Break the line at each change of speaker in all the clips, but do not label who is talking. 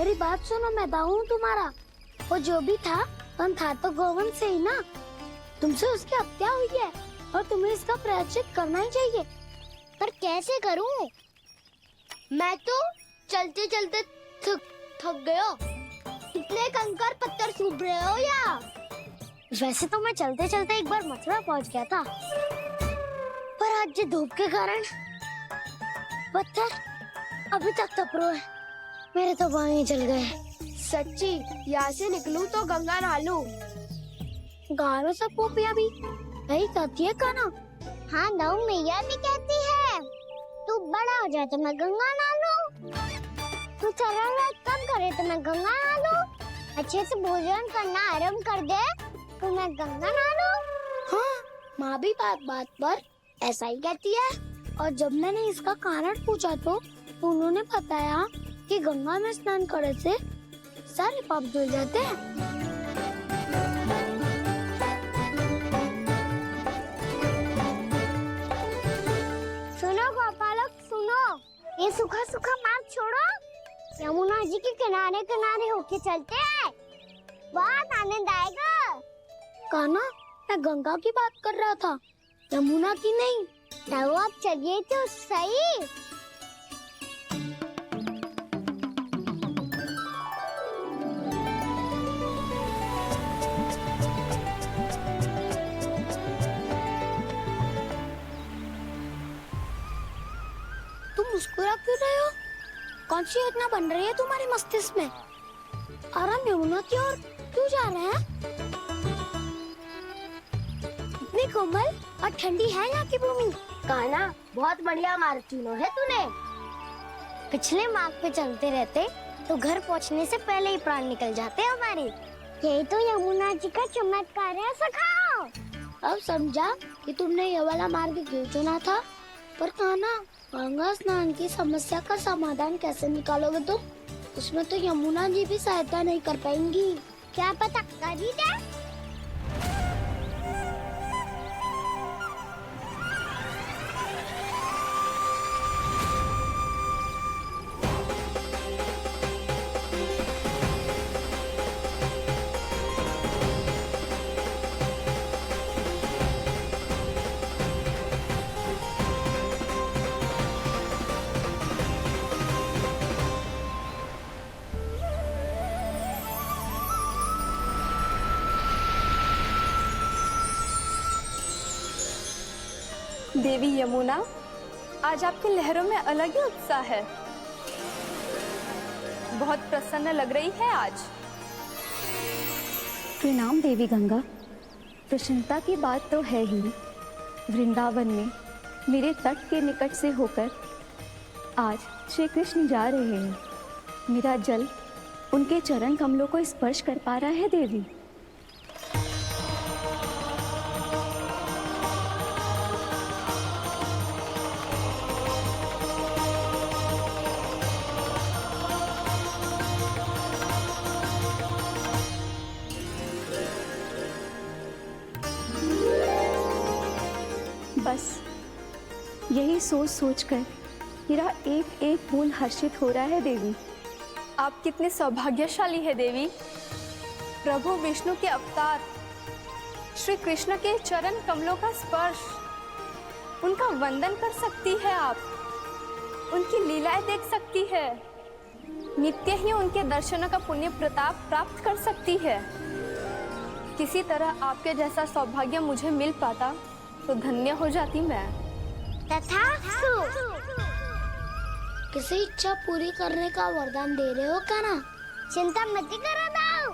मेरी बात सुनो, मैं दाऊ हूँ तुम्हारा। वो जो भी था था तो गोवंश से ही ना। तुमसे उसकी हत्या हुई है और तुम्हें इसका प्रायश्चित करना ही चाहिए।
पर कैसे करूं? मैं तो चलते चलते थक गया। इतने कंकड़ पत्थर सूख रहे हो या?
वैसे तो मैं चलते चलते एक बार मथुरा पहुंच गया था, पर आज ये धूप के कारण पत्थर अभी तक तप रहे हैं। मेरे तो पाँव ही जल गए।
सच्ची, यहाँ से निकलूं तो गंगा नहा लूं।
गारो सब पोपिया भी यही कहती है काना।
हाँ, नौ मैया भी कहती है तू बड़ा हो जाए तो मैं गंगा नहा लूं, तू चरण व्रत कम करे तो मैं गंगा नहा लूं, अच्छे से भोजन करना आरंभ कर दे तो मैं गंगा नहा लूं।
हाँ, माँ भी बात बात पर ऐसा ही कहती है। और जब मैंने इसका कारण पूछा तो उन्होंने बताया कि गंगा में स्नान करने से सारे पाप धुल जाते हैं।
सुनो गोपालक, सुनो, ये सूखा सूखा मार्ग छोड़ो, यमुना जी के किनारे किनारे होके चलते हैं, बहुत आनंद आएगा।
काना, मैं गंगा की बात कर रहा था, यमुना की नहीं।
तो आप चलिए तो सही।
तुम मुस्कुरा क्यों रहे हो? कौन सी योजना बन रही है तुम्हारे मस्तिष्क में? और हम यमुना की ओर क्यों जा रहे हैं? इतनी कोमल और ठंडी है यहाँ की भूमि।
कान्हा, बहुत बढ़िया मार्ग चुना है तूने।
पिछले मार्ग पे चलते रहते तो घर पहुँचने से पहले ही प्राण निकल जाते हमारे।
यही तो यमुना जी का चमत्कार है सखाओ।
अब समझा कि तुमने ये वाला मार्ग क्यों चुना था। पर कान्हा, गंगा स्नान की समस्या का समाधान कैसे निकालोगे तुम? उसमें तो यमुना जी भी सहायता नहीं कर पाएंगी।
क्या पता कर ही दे।
देवी यमुना, आज आपकी लहरों में अलग ही उत्साह है। बहुत प्रसन्न लग रही है आज।
प्रणाम देवी गंगा। प्रसन्नता की बात तो है ही। वृंदावन में मेरे तट के निकट से होकर आज श्री कृष्ण जा रहे हैं। मेरा जल उनके चरण कमलों को स्पर्श कर पा रहा है देवी। बस यही सोच सोचकर मेरा एक एक फूल हर्षित हो रहा है देवी।
आप कितने सौभाग्यशाली है देवी। प्रभु विष्णु के अवतार श्री कृष्ण के चरण कमलों का स्पर्श, उनका वंदन कर सकती है आप, उनकी लीलाएं देख सकती है, नित्य ही उनके दर्शनों का पुण्य प्रताप प्राप्त कर सकती है। किसी तरह आपके जैसा सौभाग्य मुझे मिल पाता तो धन्य हो जाती मैं।
तथास्तु।
किसी इच्छा पूरी करने का वरदान दे रहे हो क्या ना?
चिंता मत करो दाऊ,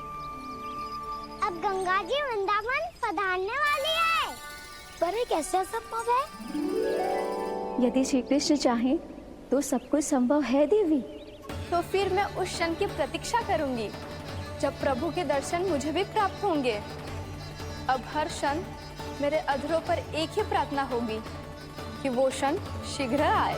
अब गंगा जी वृंदावन पधारने वाली है।
पर ये कैसे संभव है?
यदि श्री कृष्ण चाहें तो सब कुछ संभव है देवी।
तो फिर मैं उस क्षण की प्रतीक्षा करूंगी जब प्रभु के दर्शन मुझे भी प्राप्त होंगे। अब हर क्षण मेरे अधरों पर एक ही प्रार्थना होगी कि वो क्षण शीघ्र आए।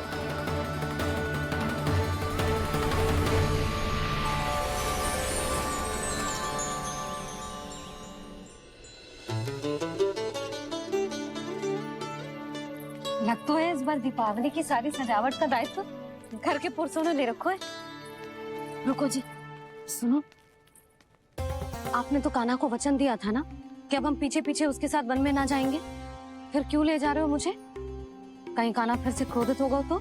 लग तो है इस बार दीपावली की सारी सजावट का दायित्व घर के पुरुषों ने ले रखो है। रुको जी, सुनो, आपने तो कान्हा को वचन दिया था ना कि अब हम पीछे पीछे उसके साथ वन में ना जाएंगे। फिर क्यों ले जा रहे हो मुझे? कहीं कान्हा फिर से क्रोधित होगा तो?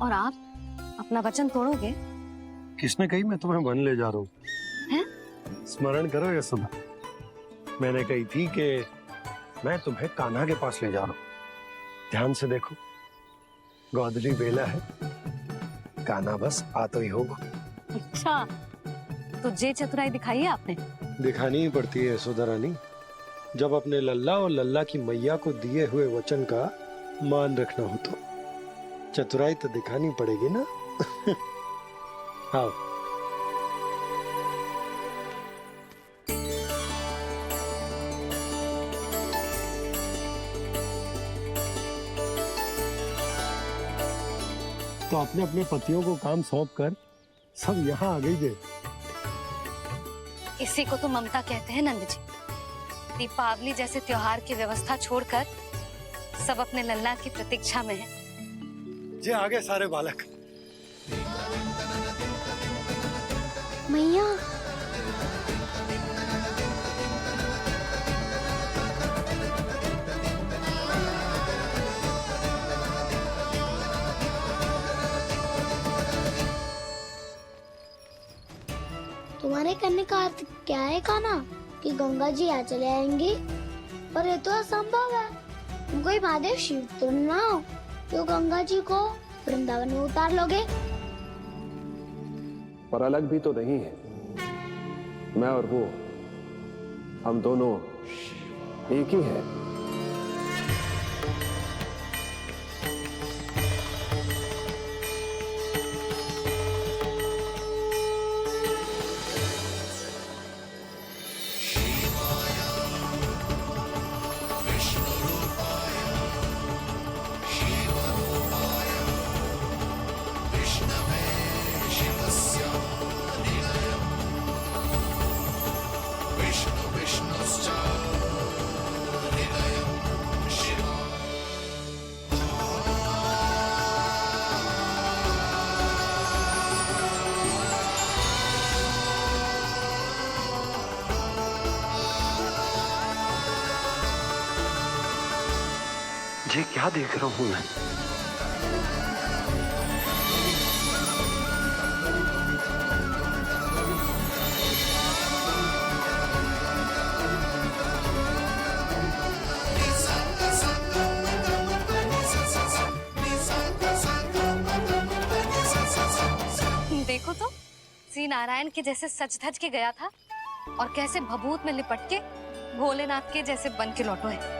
और आप अपना वचन तोड़ोगे?
किसने कही मैं तुम्हें वन ले जा रहा हूँ? स्मरण करो ये सुबह, मैंने कही थी कि मैं तुम्हें कान्हा के पास ले जा रहा हूँ। ध्यान से देखो, गोदली बेला है, कान्हा बस आ तो ही होगा।
अच्छा, तो जे चतुराई दिखाई है आपने?
दिखानी ही पड़ती है यशोदा रानी, जब अपने लल्ला और लल्ला की मैया को दिए हुए वचन का मान रखना हो तो चतुराई तो दिखानी पड़ेगी ना। आओ। तो अपने अपने पतियों को काम सौंप कर सब यहाँ आ गई थे।
इसी को तो ममता कहते हैं नंद जी। दीपावली जैसे त्योहार की व्यवस्था छोड़कर सब अपने लल्ला की प्रतीक्षा में हैं।
जे आगे सारे बालक।
मैया तुम्हारे करने का अर्थ क्या है कान्हा? कि गंगा जी यहाँ चले आएंगी? पर ये तो असंभव है। तुम कोई महादेव शिव तो ना हो जो गंगा जी को वृंदावन में उतार लोगे।
पर अलग भी तो नहीं है। मैं और वो, हम दोनों एक ही हैं।
ये क्या देख रहा हूँ मैं?
देखो तो, श्री नारायण के जैसे सच धज के गया था और कैसे भभूत में लिपट के भोलेनाथ के जैसे बन के लौटो है।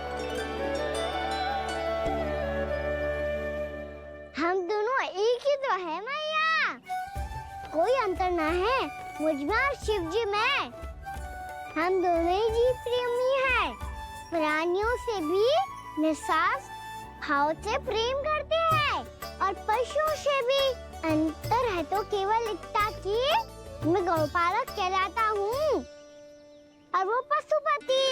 हम दोनों एक ही तो है मैया, कोई अंतर ना है मुझ में और शिव जी में। हम दोनों ही जीव प्रेमी हैं, प्राणियों से भी निस्वार्थ भाव से प्रेम करते हैं और पशुओं से भी। अंतर है तो केवल इतना कि मैं गौपालक कहलाता हूँ और वो पशुपति।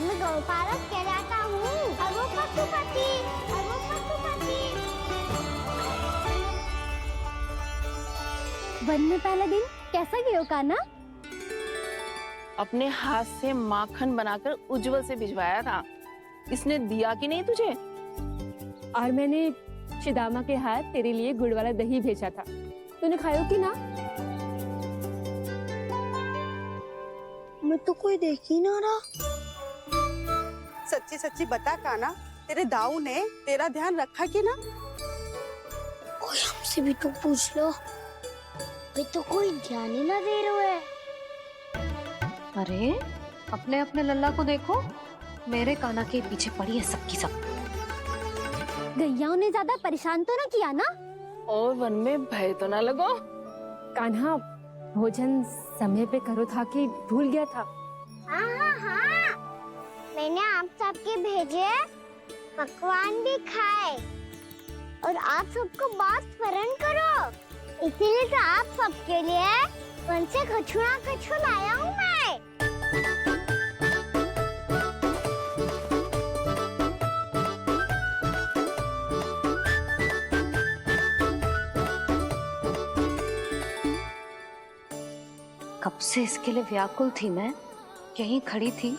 मैं गौपालक कहलाता हूँ और वो पशुपति।
वन में पहला दिन कैसा गया कान्हा?
अपने हाथ से माखन बनाकर उज्जवल से भिजवाया था। इसने दिया कि नहीं तुझे?
और मैंने शिदामा के हाथ तेरे लिए गुड़ वाला दही भेजा था, तूने खायो कि ना?
मैं तो कोई देख ही ना रहा।
सच्ची सच्ची बता कान्हा, तेरे दाऊ ने तेरा ध्यान रखा कि ना?
कोई हमसे भी तो पूछ लो, वे तो कोई ध्यान ही ना दे रहे हैं।
अरे अपने अपने लल्ला को देखो, मेरे कान्हा के पीछे पड़ी है सबकी सब।
गैयाओं ने ज्यादा परेशान तो ना किया ना?
और वन में भय तो ना लगो?
कान्हा भोजन समय पे करो था कि भूल गया था।
हाँ, मैंने आप सबके भेजे पकवान भी खाए और आप सबको बात स्मरण करो, इसीलिए तो आप सबके लिए वन से कछु लाया हूँ मैं।
कब से इसके लिए व्याकुल थी मैं, यहीं खड़ी थी,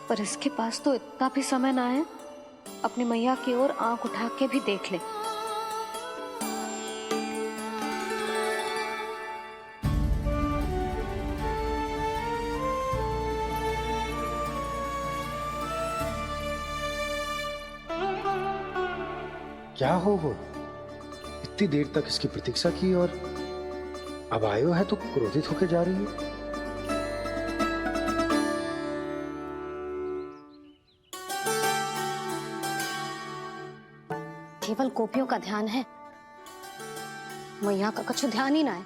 पर इसके पास तो इतना भी समय ना है अपनी मैया की ओर आंख उठा के भी देख ले।
क्या हो वो? इतनी देर तक इसकी प्रतीक्षा की और अब आयो है तो क्रोधित होकर जा रही है।
केवल गोपियों का ध्यान है, मैया का कछु ध्यान ही ना है।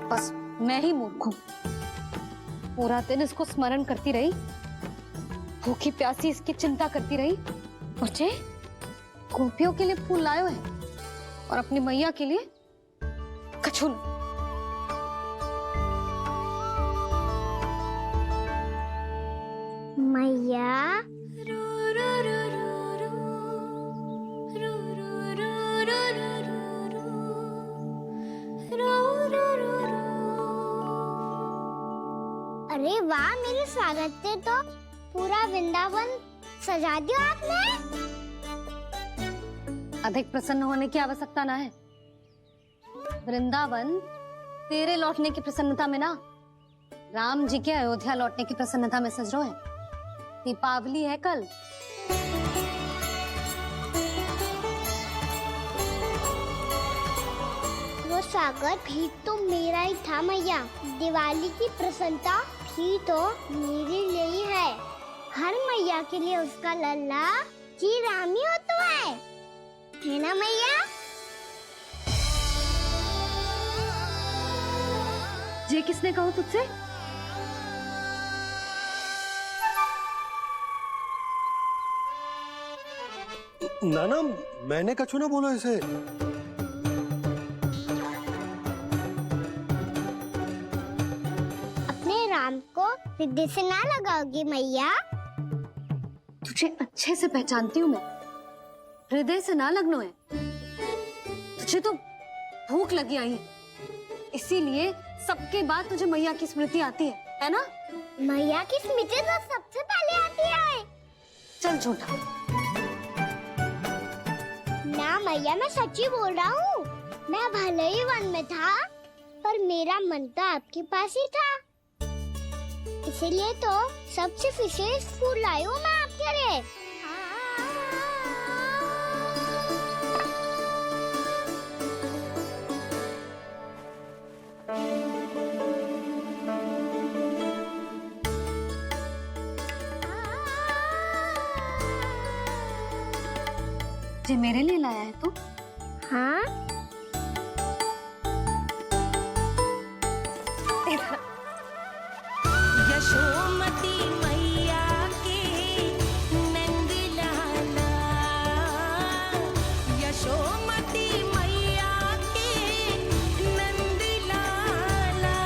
बस मैं ही मूर्ख हूं, पूरा दिन इसको स्मरण करती रही, भूखी प्यासी इसकी चिंता करती रही, और जे गोपियों के लिए फूल लायो है और अपनी मैया के लिए कछु नहीं।
मैया अरे वाह, मेरे स्वागत से तो पूरा वृंदावन सजा दिया आपने।
अधिक प्रसन्न होने की आवश्यकता ना है। वृंदावन तेरे लौटने की प्रसन्नता में ना, राम जी के अयोध्या लौटने की प्रसन्नता में सज रहे हैं। दीपावली है कल।
वो स्वागत भी तो मेरा ही था मैया। दिवाली की प्रसन्नता भी तो मेरे लिए ही है। हर मैया के लिए उसका लल्ला जी राम ही होता है ना मैया?
ये किसने कहा तुझसे?
नाना, मैंने कछु ना बोला इसे।
अपने राम को हृदय से ना लगाओगी मैया?
तुझे अच्छे से पहचानती हूँ मैं, हृदय से ना लगनो है। तुझे तो भूख लगी आई, इसीलिए सबके बाद तुझे मैया की स्मृति आती है ना?
मैया की स्मृति तो सबसे पहले आती है।
चल झूठा।
ना मैया, मैं सच्ची बोल रहा हूँ। मैं भले ही वन में था, पर मेरा मन तो आपके पास ही था। इसीलिए तो सबसे विशेष फूल लाई हूँ मैं आपके लिए।
ये मेरे लिए लाया है तू?
हाँ,
यशोमती मैया के नंद लाला, यशोमती मैया के नंद लाला,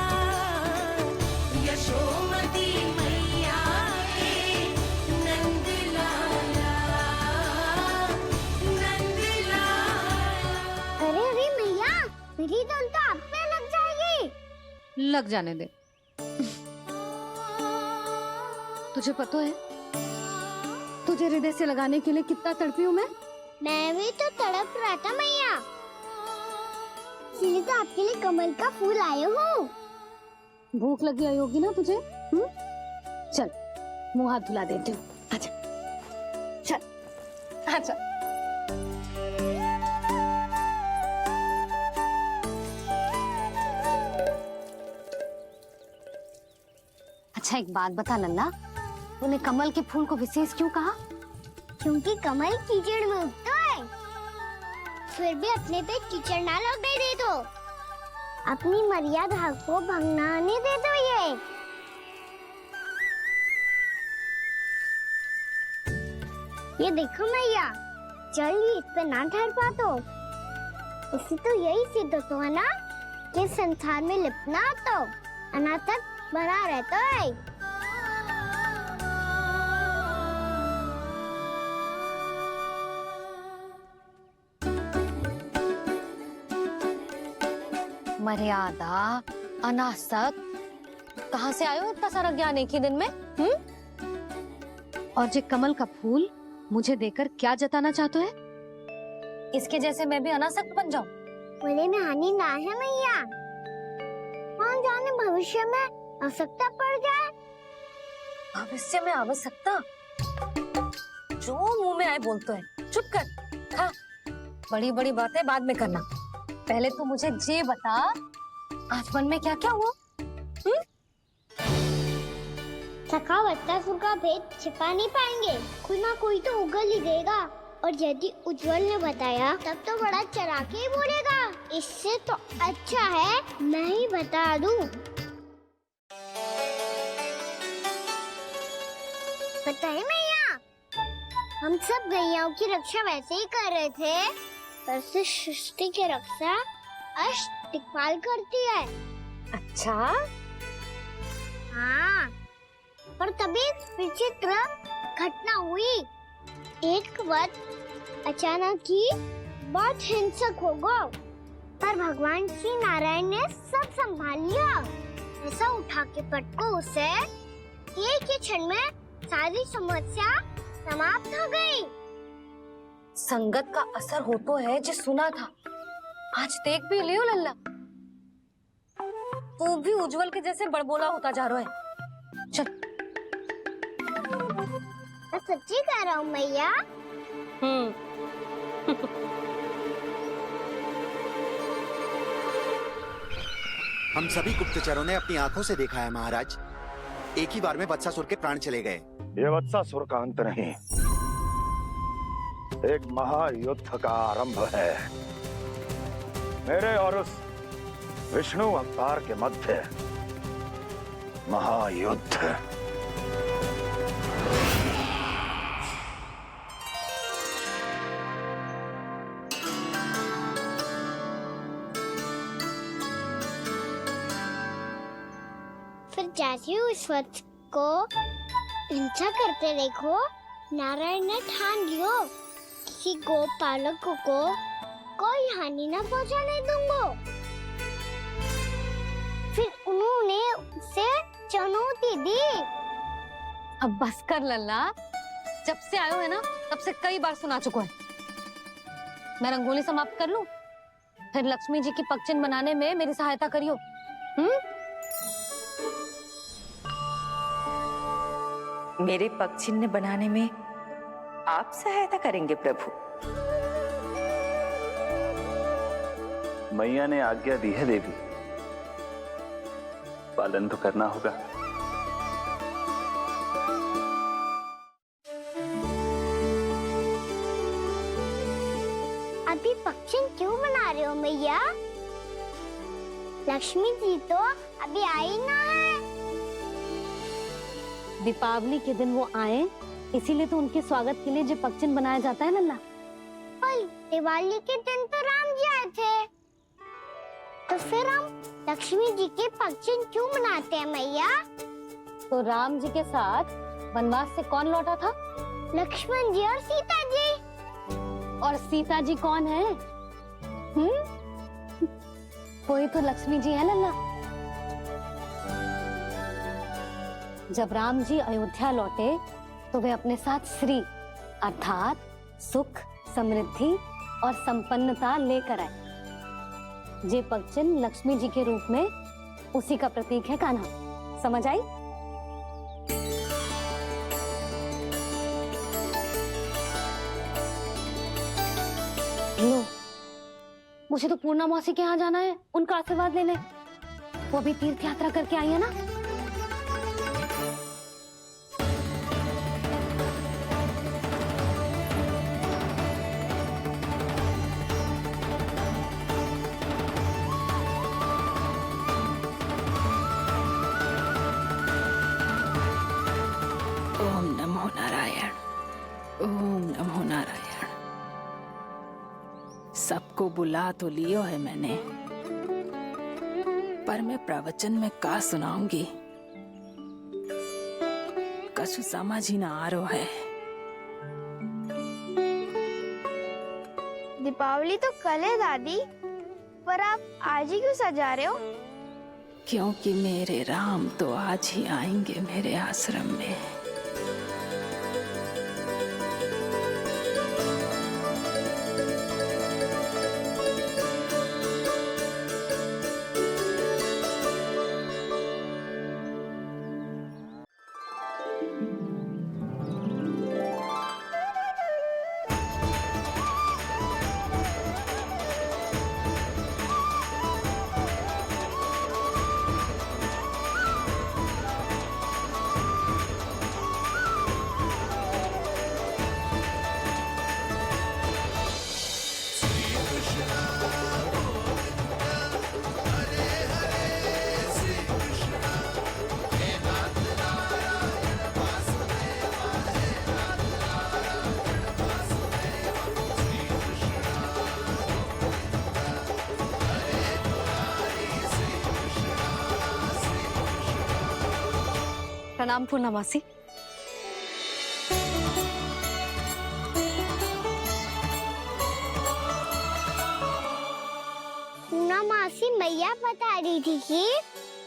यशोमती मैया के नंद लाला, नंद लाला।
अरे अरे मैया, मेरी धुन तो आप पे लग जाएगी।
लग जाने दे। तुझे पता है तुझे हृदय से लगाने के लिए कितना तड़पी हूँ मैं?
मैं भी तो तड़प रहा था मैया, इसलिए तो आपके लिए कमल का फूल आया हूँ।
भूख लगी आई होगी ना तुझे? चल मुंह हाथ धुला देती हूँ। आजा, चल आजा। अच्छा एक बात बता लल्ला, तूने कमल के फूल को विशेष क्यों कहा?
क्योंकि कमल कीचड़ में उगता है, फिर भी अपने पे कीचड़ ना लगने दे दो। अपनी मर्यादा को भंग ना आने दे दो। ये देखो मैया, जल भी इस पे ना ठहर पातो। इससे तो यही सिद्ध होता है ना कि संसार में लिपना तो अनाथ तक बना रहता है।
मर्यादा अनासक, कहाँ से आयो इतना सारा ज्ञान एक ही दिन में? और जे कमल का फूल मुझे देकर क्या जताना चाहते है? इसके जैसे मैं भी अनासक्त बन जाऊं?
बोले में हानि ना है मैया, कौन जाने भविष्य में आवश्यकता पड़ जाए।
भविष्य में आवश्यकता? जो मुंह में आए बोलते हैं, चुप कर। हाँ, बड़ी बड़ी बातें बाद में करना, पहले तो मुझे ये बता आज मन में क्या क्या हुआ?
सखावत्तासुर का भेद छिपा नहीं पाएंगे, कोई ना कोई तो उगल ही देगा। और यदि उज्जवल ने बताया तब तो बड़ा चला के ही बोलेगा। इससे तो अच्छा है मैं ही बता दूं। पता है मैया, हम सब गैयाओं की रक्षा वैसे ही कर रहे थे, पर से सृष्टि की रक्षा अष्ट दिक्पाल करती है।
अच्छा,
हाँ, पर तभी विचित्र घटना हुई। एक वक्त अचानक ही बहुत हिंसक हो गया, पर भगवान श्री नारायण ने सब संभाल लिया। ऐसा उठा के पटको उसे, एक ही क्षण में सारी समस्या समाप्त हो गई।
संगत का असर हो तो है जो सुना था, आज देख भी लियो लल्ला, तू भी उज्जवल के जैसे बड़बोला होता जा रहा है। चल।
मैं सच्ची कह रहा हूँ मैया।
हम सभी गुप्तचरों ने अपनी आंखों से देखा है महाराज, एक ही बार में वत्सासुर के प्राण चले गए।
ये वत्सासुर का अंत नहीं, एक महायुद्ध का आरंभ है। मेरे और उस विष्णु अवतार के मध्य महायुद्ध।
फिर जैसे ही उस वत्स को हिंसा करते देखो, नारायण ने ठान लियो किसी गोपालक को कोई हानि न पहुंचाने दूंगा। फिर उन्होंने उसे चुनौती दी।
अब बस कर लल्ला, जब से आयो है ना तब से कई बार सुना चुका है। मैं रंगोली समाप्त कर लूं, फिर लक्ष्मी जी की पगचिन बनाने में मेरी सहायता करियो।
मेरे पगचिन्ह बनाने में आप सहायता करेंगे प्रभु?
मैया ने आज्ञा दी है देवी, पालन तो करना होगा।
अभी पक्षी क्यों बना रहे हो मैया? लक्ष्मी जी तो अभी आई ना है।
दीपावली के दिन वो आए, इसीलिए तो उनके स्वागत के लिए जो पगचिन बनाया जाता है लल्ला।
पर दिवाली के दिन तो राम जी आए थे, तो फिर हम लक्ष्मी जी के पगचिन क्यों मनाते हैं मैया?
तो राम जी के साथ वनवास से कौन लौटा था?
लक्ष्मण जी और सीता जी।
और सीता जी कौन है? कोई तो लक्ष्मी जी है लल्ला। जब राम जी अयोध्या लौटे तो वे अपने साथ श्री अर्थात सुख, समृद्धि और संपन्नता लेकर आए। जे पगचिन लक्ष्मी जी के रूप में उसी का प्रतीक है कान्हा। समझ आई? लो, मुझे तो पूर्णा मौसी के यहाँ जाना है, उनका आशीर्वाद लेने। वो भी तीर्थ यात्रा करके आई है ना।
ओम नमो नारायण, ओम नमो नारायण। सबको बुला तो लियो है मैंने, पर मैं प्रवचन में का सुनाऊंगी, कछु समझ ही ना आ रहा है।
दीपावली तो कल है दादी, पर आप आज ही क्यों सजा रहे हो?
क्योंकि मेरे राम तो आज ही आएंगे मेरे आश्रम में।
प्रणाम पूर्णमासी।
पूर्णमासी मैया बता रही थी कि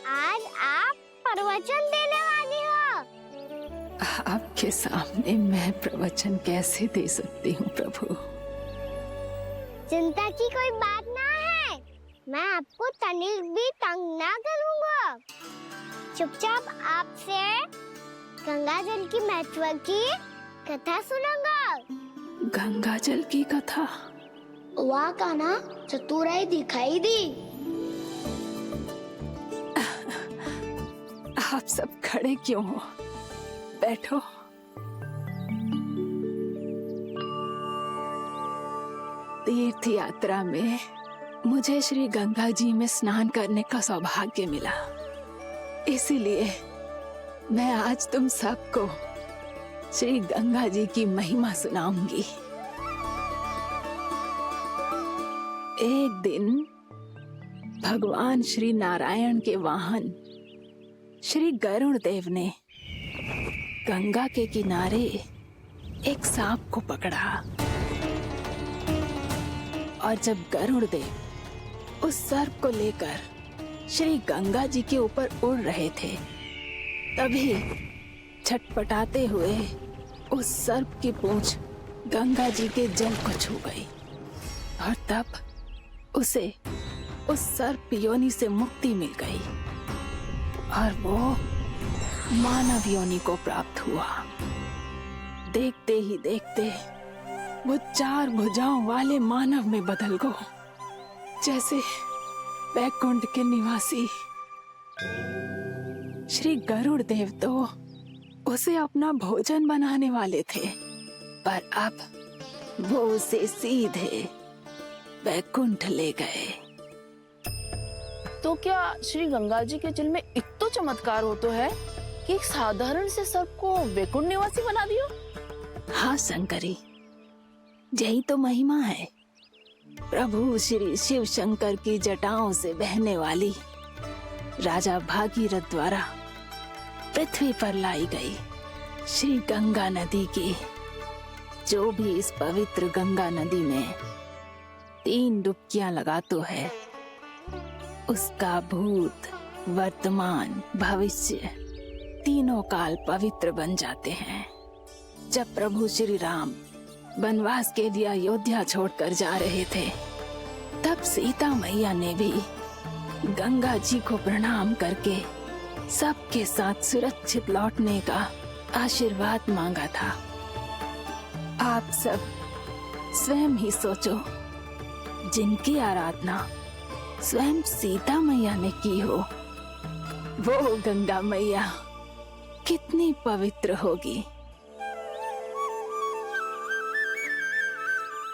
आज आप प्रवचन देने वाली हो।
आपके सामने मैं प्रवचन कैसे दे सकती हूँ प्रभु?
चिंता की कोई बात ना है, मैं आपको तनिक भी तंग ना करूँगा। चुपचाप आपसे गंगा जल की महत्व की कथा सुनूंगा।
गंगा जल की कथा?
वाह कान्हा, चतुराई दिखाई दी।
आप सब खड़े क्यों हो? बैठो। तीर्थ यात्रा में मुझे श्री गंगा जी में स्नान करने का सौभाग्य मिला, इसीलिए मैं आज तुम सबको श्री गंगा जी की महिमा सुनाऊंगी। एक दिन भगवान श्री नारायण के वाहन श्री गरुड़ देव ने गंगा के किनारे एक सांप को पकड़ा, और जब गरुड़ देव उस सर्प को लेकर श्री गंगा जी के ऊपर उड़ रहे थे, तभी छटपटाते हुए उस सर्प की पूंछ गंगा जी के जल को छू गई, और तब उसे उस सर्प योनि से मुक्ति मिल गई और वो मानव योनि को प्राप्त हुआ। देखते ही देखते वो 4 भुजाओं वाले मानव में बदल गो, जैसे वैकुंठ के निवासी। श्री गरुड़ देव तो उसे अपना भोजन बनाने वाले थे, पर अब वो उसे सीधे वैकुंठ ले गए। तो क्या श्री गंगा जी के जल में इतना चमत्कार हो तो है कि एक साधारण से सर्प को वैकुंठ निवासी बना दियो?
हाँ शंकरी, यही तो महिमा है। प्रभु श्री शिव शंकर की जटाओं से बहने वाली राजा भागीरथ द्वारा पृथ्वी पर लाई गई श्री गंगा नदी की, जो भी इस पवित्र गंगा नदी में 3 डुबकियां लगातो है, उसका भूत, वर्तमान, भविष्य तीनों काल पवित्र बन जाते हैं। जब प्रभु श्री राम वनवास के लिए अयोध्या छोड़कर जा रहे थे, तब सीता मैया ने भी गंगा जी को प्रणाम करके सबके साथ सुरक्षित लौटने का आशीर्वाद मांगा था। आप सब स्वयं ही सोचो, जिनकी आराधना स्वयं सीता मैया ने की हो, वो गंगा मैया कितनी पवित्र होगी।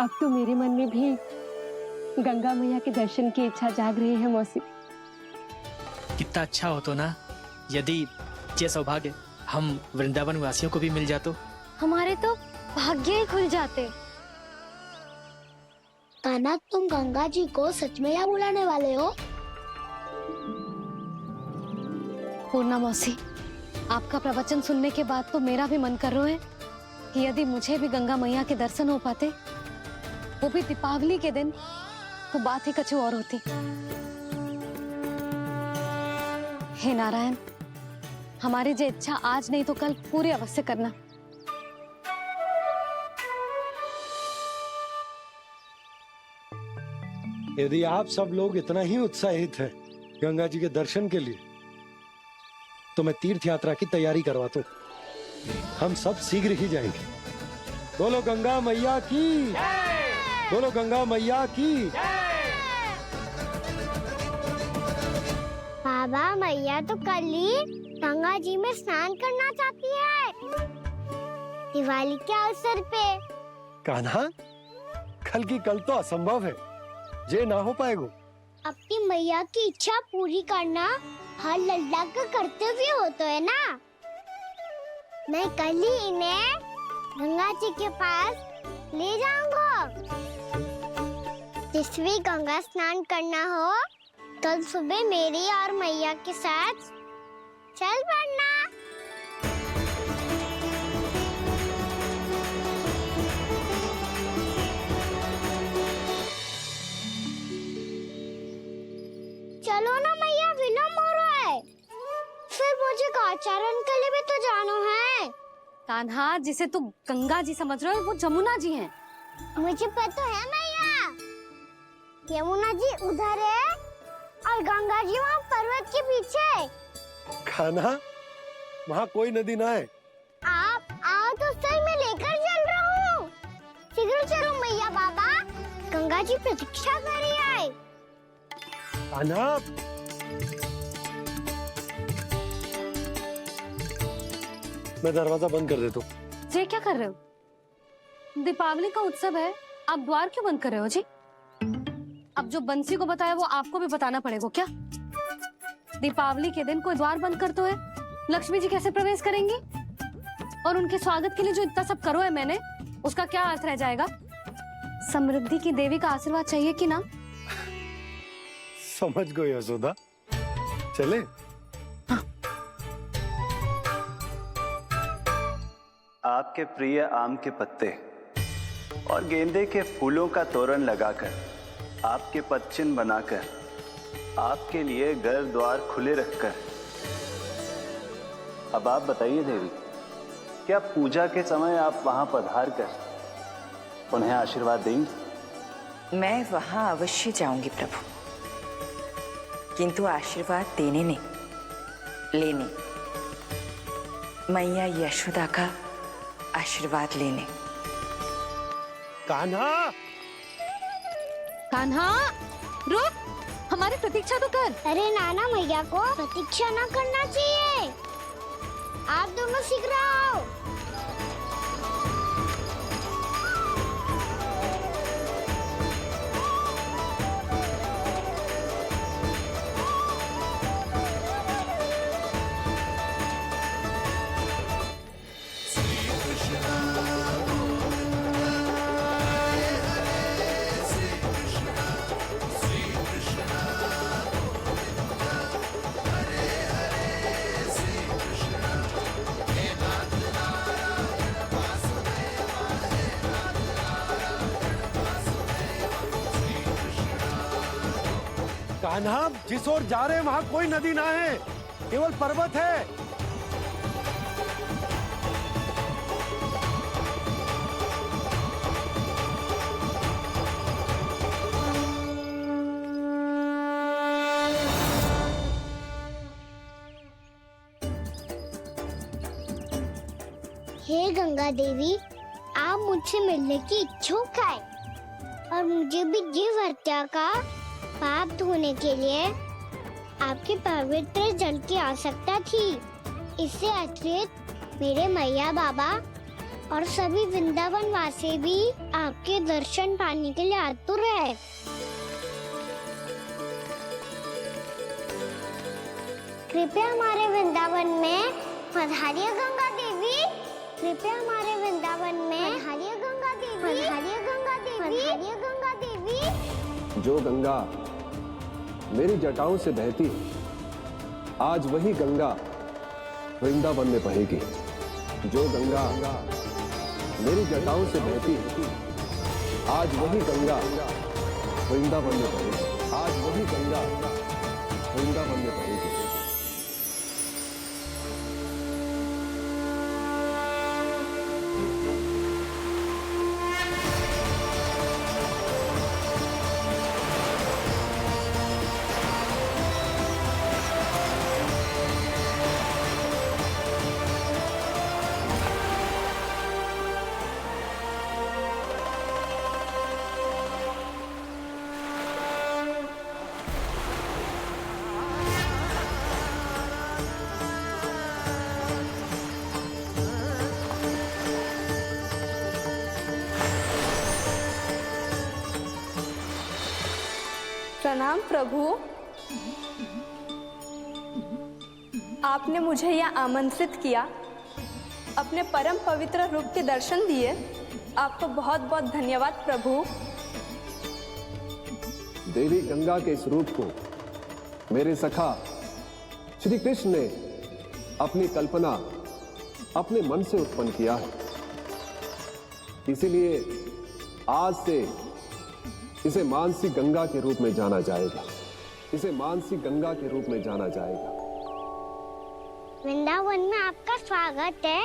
अब तो मेरे मन में भी गंगा मैया के दर्शन की इच्छा जाग रही है मौसी।
कितना अच्छा हो तो ना यदि ये सौभाग्य हम वृंदावन वासियों को भी मिल जातो।
हमारे तो भाग्य ही खुल जाते।
कान्हा, तुम गंगा जी को सच में यहाँ बुलाने वाले हो?
पूर्णा मौसी, आपका प्रवचन सुनने के बाद तो मेरा भी मन कर रहा है कि यदि मुझे भी गंगा मैया के दर्शन हो पाते, वो भी दीपावली के दिन, तो बात ही कुछ और होती। हे नारायण, हमारी जो इच्छा आज नहीं तो कल पूरी अवश्य करना।
यदि आप सब लोग इतना ही उत्साहित हैं गंगा जी के दर्शन के लिए, तो मैं तीर्थ यात्रा की तैयारी करवाता हूँ। हम सब शीघ्र ही जाएंगे। बोलो गंगा मैया की, बोलो गंगा मैया की।
बाबा, मैया तो कल ही गंगा जी में स्नान करना चाहती है, दिवाली के अवसर पे।
कान्हा, कल की कल तो असंभव है, ये ना हो पाएगा।
अपनी मैया की इच्छा पूरी करना हर लल्ला का कर्तव्य होता है ना। मैं कल ही इन्हें गंगा जी के पास ले जाऊंगा। जिस भी गंगा स्नान करना हो, कल सुबह मेरी और मैया के साथ चल पड़ना। चलो ना मैया, विलम्ब हो रहा है। फिर मुझे काचारण के लिए भी तो जाना है।
कान्हा, जिसे तू गंगा जी समझ रहे हो वो जमुना जी हैं।
मुझे पता है मैया, यमुना जी उधर है और गंगा जी वहाँ पर्वत के पीछे।
कान्हा, वहाँ कोई नदी ना है।
आप आओ तो सही, मैं लेकर चल रहा हूँ। शीघ्र चलो मैया बाबा, गंगा जी प्रतीक्षा कर रही है।
कान्हा, मैं दरवाजा बंद कर देता हूँ।
ये क्या कर रहे हो? दीपावली का उत्सव है, आप द्वार क्यों बंद कर रहे हो जी? अब जो बंसी को बताया वो आपको भी बताना पड़ेगा क्या? दीपावली के दिन कोई द्वार बंद कर तो है, लक्ष्मी जी कैसे प्रवेश करेंगी? और उनके स्वागत के लिए जो इतना सब करो है मैंने, उसका क्या अर्थ रह जाएगा? समृद्धि की देवी का आशीर्वाद चाहिए कि ना?
समझ गई यशोदा, चले।
आपके प्रिय आम के पत्ते और गेंदे के फूलों का तोरण लगाकर, आपके पदचिन्ह बनाकर, आपके लिए घर द्वार खुले रखकर, अब आप बताइए देवी, क्या पूजा के समय आप वहां पधार कर उन्हें आशीर्वाद देंगी?
मैं वहां अवश्य जाऊंगी प्रभु, किंतु आशीर्वाद देने नहीं, लेने, मैया यशोदा का आशीर्वाद लेने।
कान्हा,
कान्हा, रुक, हमारी प्रतीक्षा तो कर।
अरे नाना, मैया को प्रतीक्षा ना करना चाहिए। आप दोनों शीघ्र आओ।
कान्हा, जिस ओर जा रहे हैं वहाँ कोई नदी ना है, केवल पर्वत है।
हे गंगा देवी, आप मुझसे मिलने की इच्छुक है और मुझे भी जीव हत्या का पाप धोने के लिए आपके पवित्र जल की आवश्यकता थी। इससे अतिरिक्त मेरे मैया बाबा और सभी वृंदावन वासी भी आपके दर्शन पाने के लिए आतुर है। कृपया हमारे वृंदावन में पधारिए गंगा देवी। कृपया हमारे वृंदावन में पधारिए गंगा देवी। पधारिए गंगा देवी। पधारिए गंगा देवी।
जो गंगा मेरी जटाओं से बहती है, आज वही गंगा वृंदावन में बहेगी। जो गंगा मेरी जटाओं से बहती है, आज वही गंगा वृंदावन में बहेगी। आज वही गंगा वृंदावन में बहेगी।
प्रणाम प्रभु। आपने मुझे यह आमंत्रित किया, अपने परम पवित्र रूप के दर्शन दिए। आपको बहुत बहुत धन्यवाद प्रभु।
देवी गंगा के इस रूप को मेरे सखा श्री कृष्ण ने अपनी कल्पना अपने मन से उत्पन्न किया है। इसीलिए आज से इसे मानसी गंगा के रूप में जाना जाएगा। इसे मानसी गंगा के रूप में जाना जाएगा।
वृंदावन में आपका स्वागत है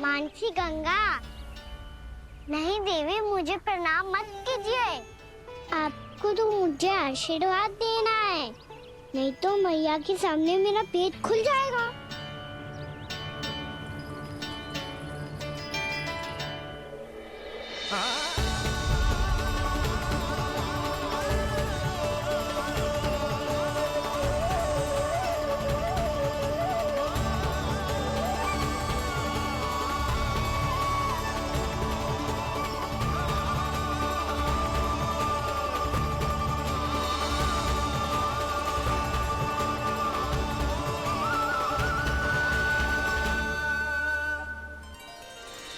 मानसी गंगा। नहीं देवी, मुझे प्रणाम मत कीजिए। आपको तो मुझे आशीर्वाद देना है, नहीं तो मैया के सामने मेरा पेट खुल जाएगा।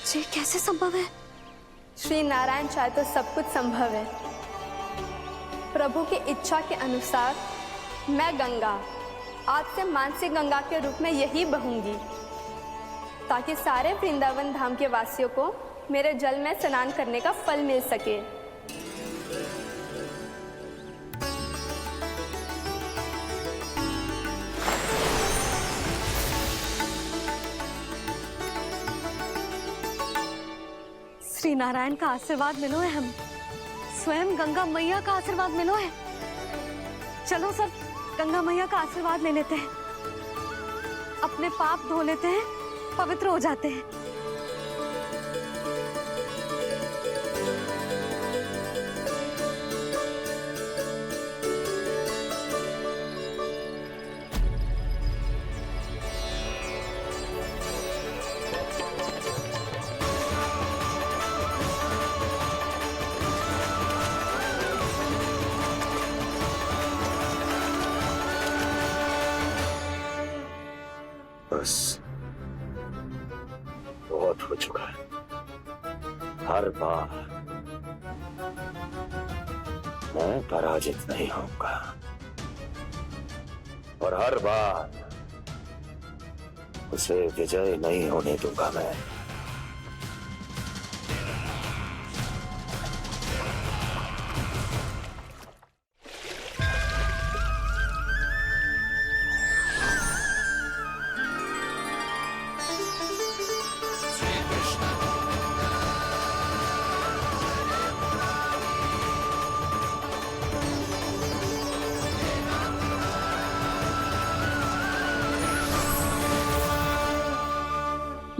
ये कैसे संभव है?
श्री नारायण चाहे तो सब कुछ संभव है। प्रभु की इच्छा के अनुसार मैं गंगा आज से मानसी गंगा के रूप में यही बहूंगी, ताकि सारे वृंदावन धाम के वासियों को मेरे जल में स्नान करने का फल मिल सके।
श्री नारायण का आशीर्वाद मिलो है, हम स्वयं गंगा मैया का आशीर्वाद मिलो है। चलो सब गंगा मैया का आशीर्वाद ले लेते हैं, अपने पाप धो लेते हैं, पवित्र हो जाते हैं।
बस बहुत हो चुका है। हर बार मैं पराजित नहीं होऊंगा और हर बार उसे विजय नहीं होने दूंगा मैं।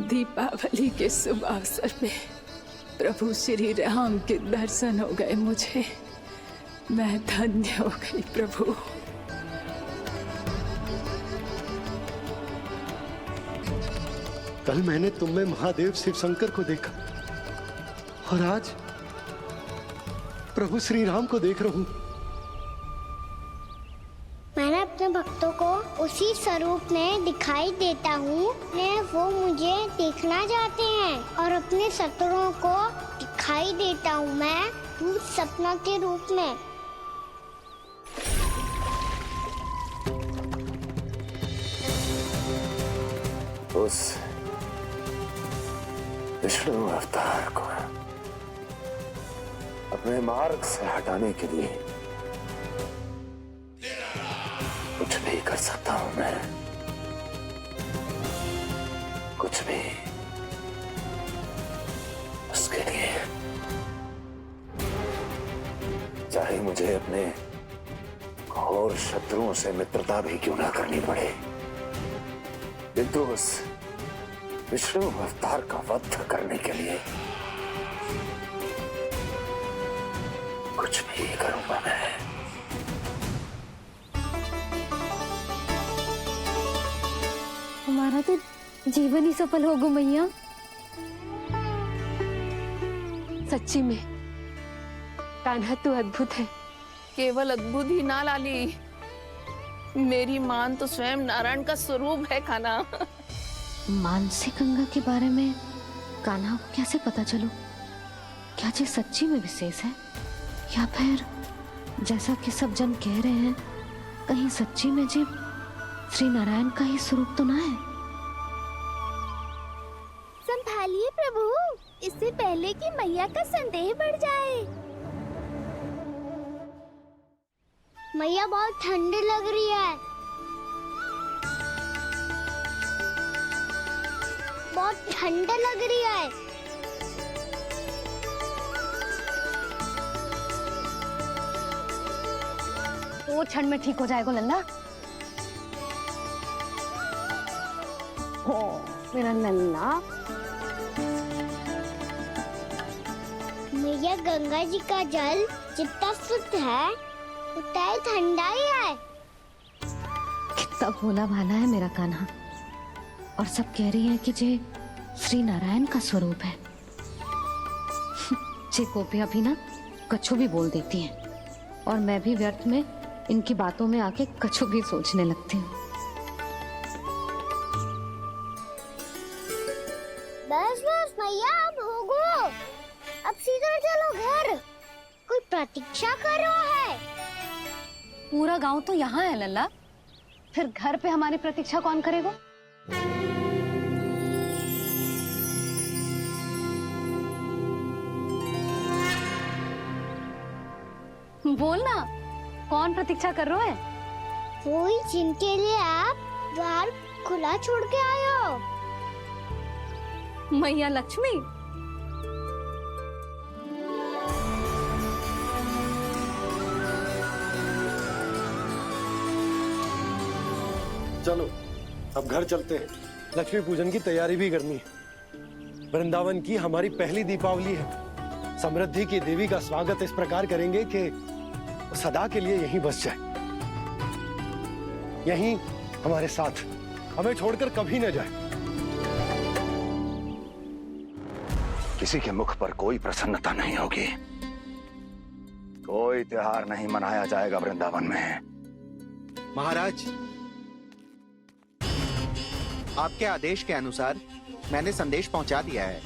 दीपावली के शुभ अवसर में प्रभु श्री राम के दर्शन हो गए मुझे। मैं धन्य हो गई प्रभु।
कल मैंने तुम में महादेव शिव शंकर को देखा और आज प्रभु श्री राम को देख रहा हूं।
मैंने अपने भक्तों को उसी स्वरूप में दिखाई देता हूँ, वो मुझे देखना चाहते हैं और अपने शत्रुओं को दिखाई देता हूँ मैं भूत सपना के रूप में।
उस विष्णु अवतार को अपने मार्ग से हटाने के लिए कुछ भी कर सकता हूं मैं, कुछ भी। उसके लिए चाहे मुझे अपने घोर शत्रुओं से मित्रता भी क्यों ना करनी पड़े, किंतु उस विष्णु अवतार का वध करने के लिए कुछ भी करूंगा मैं।
हमारा तो जीवन ही सफल होगा मैया।
सच्ची में कान्हा तू अद्भुत है।
केवल अद्भुत ही ना लाली, मेरी मान तो स्वयं नारायण का स्वरूप है कान्हा।
मानसी गंगा के बारे में कान्हा को कैसे पता चलो? क्या ये सच्ची में विशेष है, या फिर जैसा कि सब जन कह रहे हैं, कहीं सच्ची में जी श्री नारायण का ही स्वरूप तो ना है?
संभालिए प्रभु, इससे पहले कि मैया का संदेह बढ़ जाए। मैया बहुत ठंडी लग रही है, बहुत ठंडा लग रही है।
वो क्षण में ठीक हो जाएगा लल्ला। ओ मेरा लल्ला।
मैया गंगा जी का जल जितना शुद्ध है उतना ही ठंडा ही है।
कितना भोला भाला है मेरा कान्हा। और सब कह रही है कि ये श्री नारायण का स्वरूप है। जे गोपियां भी ना कछु भी बोल देती हैं, और मैं भी व्यर्थ में इनकी बातों में आके कछु भी सोचने लगती हूँ।
बस बस मैया, अब होगो, अब सीधा चलो घर। कोई प्रतीक्षा कर रहा है।
पूरा गांव तो यहाँ है लल्ला, फिर घर पे हमारी प्रतीक्षा कौन करेगा? बोलना, कौन प्रतीक्षा कर रहा है?
कोई जिनके लिए आप द्वार खुला छोड़ के आए हो।
मैया लक्ष्मी।
चलो अब घर चलते हैं, लक्ष्मी पूजन की तैयारी भी करनी है। वृंदावन की हमारी पहली दीपावली है। समृद्धि की देवी का स्वागत इस प्रकार करेंगे कि वो सदा के लिए यहीं बस जाए, यहीं हमारे साथ, हमें छोड़कर कभी न जाए।
किसी के मुख पर कोई प्रसन्नता नहीं होगी, कोई त्योहार नहीं मनाया जाएगा वृंदावन में।
महाराज, आपके आदेश के अनुसार मैंने संदेश पहुंचा दिया है।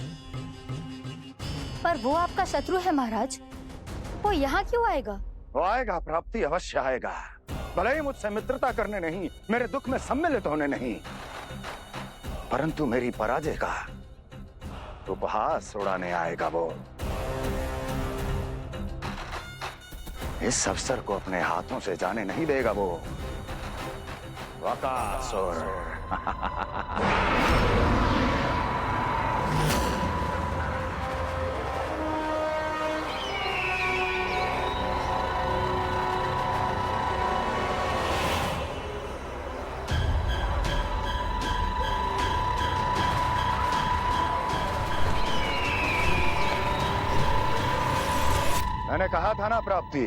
पर वो आपका शत्रु है महाराज, वो यहाँ क्यों आएगा?
वो आएगा, प्राप्ति अवश्य आएगा। भले ही मुझसे मित्रता करने नहीं, मेरे दुख में सम्मिलित होने नहीं, परंतु मेरी पराजय का उपहास उड़ाने आएगा वो। इस अवसर को अपने हाथों से जाने नहीं देगा वो। वकासुर। मैंने कहा था ना प्राप्ति,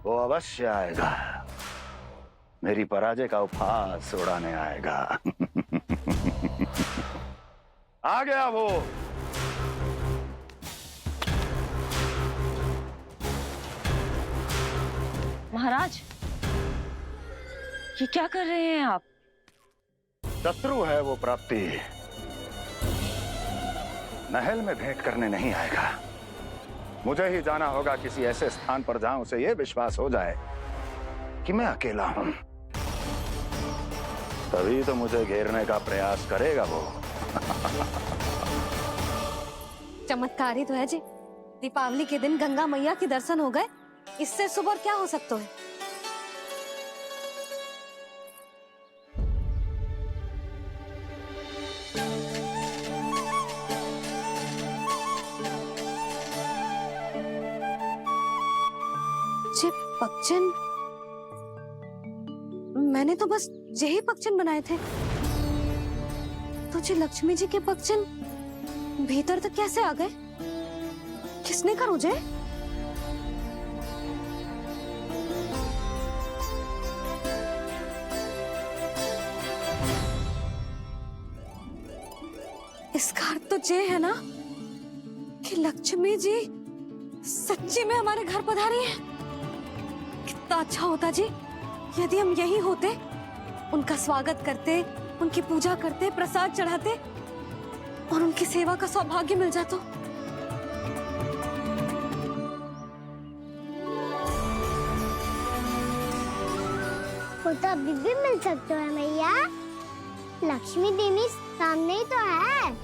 वो अवश्य आएगा, मेरी पराजय का उपहास उड़ाने आएगा। आ गया वो।
महाराज, ये क्या कर रहे हैं आप?
शत्रु है वो प्राप्ति, महल में भेंट करने नहीं आएगा। मुझे ही जाना होगा किसी ऐसे स्थान पर जहां उसे यह विश्वास हो जाए कि मैं अकेला हूं, तभी तो मुझे घेरने का प्रयास करेगा वो।
चमत्कारी तो है जी, दीपावली के दिन गंगा मैया के दर्शन हो गए, इससे शुभ और क्या हो सकता है? जे पक्षन, मैंने तो बस यही पक्षन बनाए थे, तो जे लक्ष्मी जी के पक्षन भीतर तक कैसे आ गए? किसने कर मुझे? इसका अर्थ तो ये है ना कि लक्ष्मी जी सच्ची में हमारे घर पधारी है। कितना अच्छा होता जी यदि हम यही होते, उनका स्वागत करते, उनकी पूजा करते, प्रसाद चढ़ाते और उनकी सेवा का सौभाग्य मिल जाता।
वो तो अभी भी मिल सकते हैं मैया। लक्ष्मी देवी सामने ही तो है।